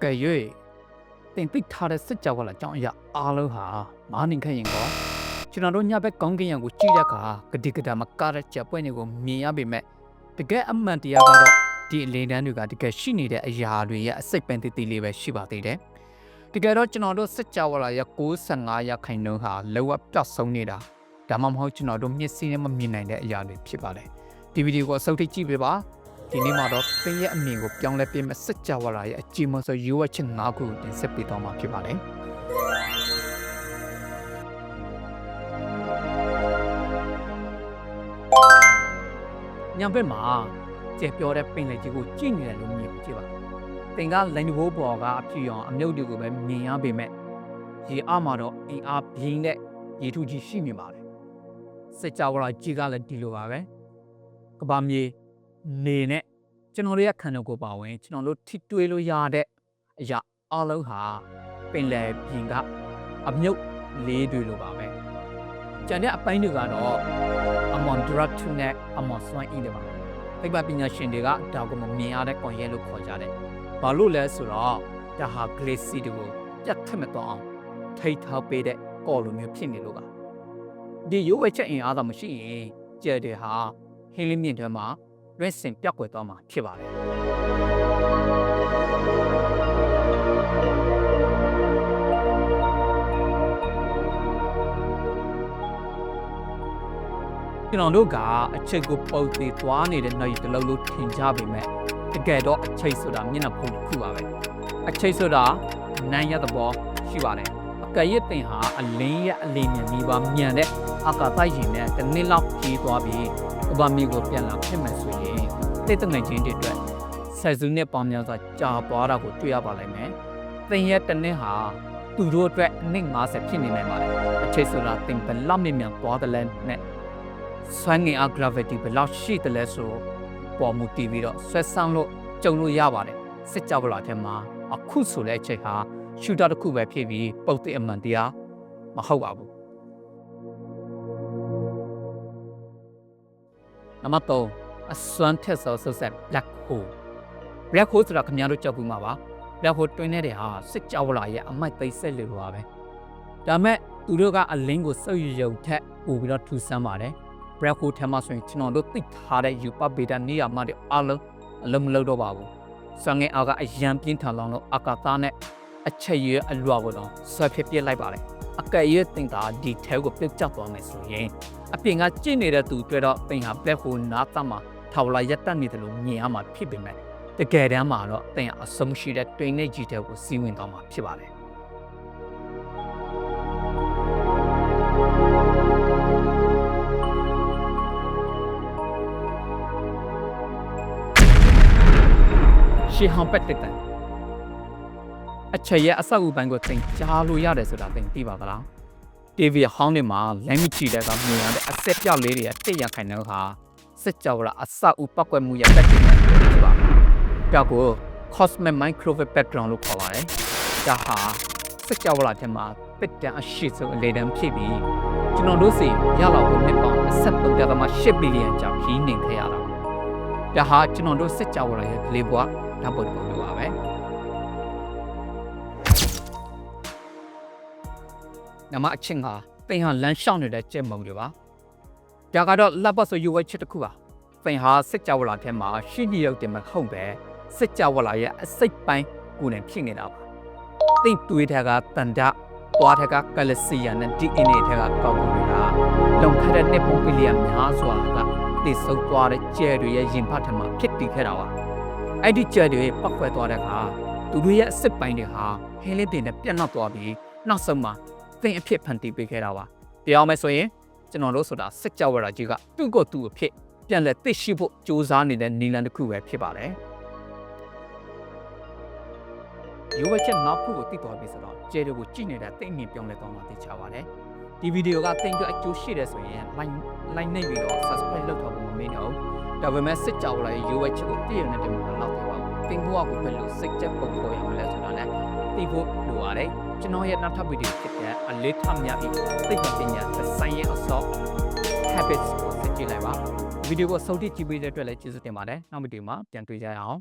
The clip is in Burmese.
ကယ်၍တင်သိထားတဲ့စစ်ကြောဝါလာကြောင့်အရာအားလုံးဟာမားနေခဲ့ရင်ကောကျွန်တော်တို့ညဘက်ကောင်းကင်ရံကိုကြည့်တဲ့အခါဂတိကတာမကားတဲ့ကြပွဲတွေကိုမြင်ရပေမဲ့တကယ်အမှန်တရားကတော့ဒီအလင်းတန်းတွေကတကယ်ရှိနေတဲ့အရာတွေရဲ့အစိတ်ပန်းတည်တည်လေးပဲရှိပါသေးတယ်။တကယ်တော့ကျွန်တော်တို့စစ်ကြောဝါလာရဲ့95%ဟာလောကပျောက်ဆုံးနေတာဒါမှမဟုတ်ကျွန်တော်တို့မျက်စိနဲ့မမြင်နိုင်တဲ့အရာတွေဖြစ်ပါတယ်။ဒီဗီဒီယိုကိုအဆုံးထိကြည့်ပေးပါ။ဒီနေ့မှာတော့သင်ရဲ့အမြင်ကိုပြောင်းလဲပေးမဲ့စစ်ကြောဝါလာရဲ့အကြီးမားဆုံးရွေးချက်၅ခုကိုတင်ဆက်ပေးသွားမှာဖြစ်ပါတယ်။ညဘက်မှာကျေပြောတဲ့ပင်လယ်ကြီးကိုကြည့်နေတယ်လို့မြင်ကြည့်ပါသင်ကလိုင်းဘိုးပေါ်ကအပြည့်အောင်အမြုပ်တွေကိုပဲမြင်ရပေမဲ့ရေအားမှာတော့အင်အားပြင်းတဲ့ရေထုကြီးရှိနေပါတယ်စစ်ကြောဝါလာကြီးကလည်းဒီလိုပါပဲကဘာမြေနေနဲ့ကျွန်တော်တို့ရဲ့ခန္ဓာကိုယ်ပါဝင်ကျွန်တော်တို့ထိတွေ့လို့ရတဲ့အရာအလုံးဟာပင်လယ်ပြင်ကအမြုပ်လေးတွေလိုပါပဲကျန်တဲ့အပိုင်းတွေကတော့အမွန်ဒရက်တူနဲ့အမွန်ဆွမ်းအင်းတွေပါသိပ္ပံပညာရှင်တွေကဒါကိုမမြင်ရတဲ့ကွန်ရက်လို့ခေါ်ကြတယ်။ဘာလို့လဲဆိုတော့ဒါဟာ glacier တွေကိုပြတ်ထက်မသွားအောင်ထိထောက်ပေးတဲ့ကော်လိုမျိုးဖြစ်နေလို့ပါ။ဒီရိုးဝဲချက်အင်အားသာမရှိရင်ကျဲတွေဟာဟင်းလင်းမြင့်တွေမှာလွှင့်စင်ပြတ်ကွယ်သွားမှာဖြစ်ပါတယ်။ကျွန်တော်တို့ကအချိန်ကိုပုတ်သေးသွားနေတဲ့နိုင်တလုံးလို့ထင်ကြပေမဲ့တကယ်တော့အချိန်ဆိုတာမျက်နှာဖုံးတစ်ခုပါပဲအချိန်ဆိုတာနိုင်ရတဲ့ဘောရှိပါတယ်အကယ်၍သင်ဟာအလင်းရဲ့အလင်းမြန်ဒီပါမြန်တဲ့အာကာသယာဉ်နဲ့တစ်နှစ်လောက်ကြီးသွားပြီးကမ္ဘာမြေကိုပြန်လာဖြစ်မယ်ဆိုရင်သိတဲ့ငယ်ချင်းတွေအတွက်ဆယ်စုနှစ်ပေါင်းများစွာကြာသွားတာကိုတွေ့ရပါလိမ့်မယ်သင်ရဲ့တစ်နှစ်ဟာသူတို့အတွက်အနှစ်50ဖြစ်နေနိုင်ပါတယ်အချိန်ဆိုတာသင်ဘယ်လောက်မြန်သွားတယ်လဲနဲ့ဆွမ်းငင်အား gravity ဘယ်လောက်ရှိတယ်လဲဆိုပေါ်မူတည်ပြီးတော့ဆွဲဆောင်လို့ကြုံလို့ရပါတယ်စစ်ကြောဝါလာထဲမှာအခုဆိုတဲ့အချိန်ဟာရှူတာတစ်ခုပဲဖြစ်ပြီးပုတ်တဲ့အမှန်တရားမဟုတ်ပါဘူးနံပါတ်3အစွမ်းထက်သောဆုပ်ဆက် black hole black hole ဆိုတာခင်ဗျားတို့ကြောက်ဘူးမှာပါ black hole တွင်းနေတဲ့ဟာစစ်ကြောဝါလာရဲ့အမိုက်သိဆက်လို့ပါပဲဒါမဲ့သူတို့ကအလင်းကိုစုပ်ရုံထက်ပို့ပြီးတော့ထူဆန်းပါတယ်black hole ထဲမှာဆိုရင်ကျွန်တော်တို့သိထားတဲ့ UVA beta နေရာမှာတွေအလုံးမလုံးတော့ပါဘူး။ဆွမ်းငင်အားကအရန်ပြင်းထန်လောင်လို့အာကာသနဲ့အချက်ရအလွှာကိုတော့ဆွဲဖြစ်ပြလိုက်ပါတယ်။အကယ်၍သင်ကဒီထဲကိုပြုတ်ကျသွားမယ်ဆိုရင်အပြင်ကကျင့်နေတဲ့သူတွေ့တော့သင်ဟာ black hole နားသားမှာထောက်လာရက်တက်နေတယ်လို့မြင်ရမှာဖြစ်ပေမဲ့တကယ်တမ်းမှာတော့သင်အဆုံးရှိတဲ့တွင်နေကြီးတဲ့ကိုစီးဝင်သွားမှာဖြစ်ပါတယ်။ရှေးဟောင်းပက်တက်တဲ့အချက်ရဲ့အဆောက်အဦပိုင်းကိုသင်ကြားလို့ရတယ်ဆိုတာသင်သိပါသလား TV ဟောင်းတွေမှာလမ်းမကြီးတဲ့ကမြင်ရတဲ့အဆက်ပြောက်လေးတွေရဲ့100%ဟာစစ်ကြောလာအဆောက်အဦပောက်ကွက်မှုရဲ့ပက်တက်တဲ့ဖြစ်ပါကြောက်ကို cosmic microwave background လို့ခေါ်ပါတယ်ဒါဟာစစ်ကြောလာထဲမှာပက်တန်အရှိဆုံးအလေတန်းဖြစ်ပြီးကျွန်တော်တို့စီရလောက်ကိုနှစ်ပေါင်း23.8 ဘီလီယံကြာခီးနေခဲ့ရတာဒါဟာကျွန်တော်တို့စစ်ကြောလာရဲ့လေပွားဓာတ်ပုံလိုပါပဲနမအချင်းကသင်ဟာလမ်းလျှောက်နေတဲ့ကြက်မုံတွေပါဒါကတော့လက်ပတ်ဆိုရွေးချက်တစ်ခုပါသင်ဟာစစ်ကြောလာထဲမှာရှိနေရုပ်တင်မဟုတ်ပဲစစ်ကြောလာရဲ့အစိတ်ပိုင်းကိုယ်နဲ့ဖြစ်နေတာပါသင်တွေးတဲ့ကတန်တပွားတဲ့ကကလစီယာနဲ့ DNA တဲ့ကကောက်ပုံတွေကလုံခတဲ့နှစ်ပုံပီလီယံများစွာကတိစုပ်သွားတဲ့ကြဲတွေရဲ့ရင်ဖတ်ထမှာဖြစ်တည်ခဲ့တာပါအဲ့ဒီကြဲတွေပောက်ခွဲသွားတဲ့အခါသူတို့ရဲ့အစစ်ပိုင်းတွေဟာဟင်းလေးတင်နဲ့ပြတ်နောက်သွားပြီးနောက်ဆုံးမှာသင်အဖြစ်ဖန်တီးပေးခဲ့တာပါပြောင်းမယ်ဆိုရင်ကျွန်တော်တို့ဆိုတာစစ်ကြောဝါလာကြီးကသူ့ကိုယ်သူ့အဖြစ်ပြန်လဲသိရှိဖို့စူးစမ်းနေတဲ့နီလန်တစ်ခုပဲဖြစ်ပါတယ်ရိုးဝဲချက်နောက်ခုကိုသိသွားပြီဆိုတော့ကျဲတွေကိုကြည့်နေတဲ့သိမြင်ပြောင်းလဲသွားမှသိချပါတယ်ဒီဗီဒီယိုကသင်တို့အကျိုးရှိတယ်ဆိုရင် like နှိပ်ပြီးတော့ subscribe လုပ်ထားဖို့မမေ့တော့ဒါပေမဲ့စစ်ကြောလာရဲ့ရိုးဝဲချက်ကိုသိရတဲ့တမန်လောက်တော့ပါဘူးသင်ဘဝကိုဘယ်လိုစိတ်ချက်ပုံဖော်ရမလဲဆိုတာလည်းသိဖို့လိုပါတယ်ကျွန်တော်ရဲ့နောက်ထပ်ဗီဒီယိုဖြစ်တဲ့အလေးထားများပြီးသိပညာဆိုင်ရဲ့အစော habits ကိုသိကြည့်လိုက်ပါဗီဒီယိုကိုစုံတိကြည့်ပေးတဲ့အတွက်လည်းကျေးဇူးတင်ပါတယ်နောက်ဗီဒီယိုမှာပြန်တွေ့ကြရအောင်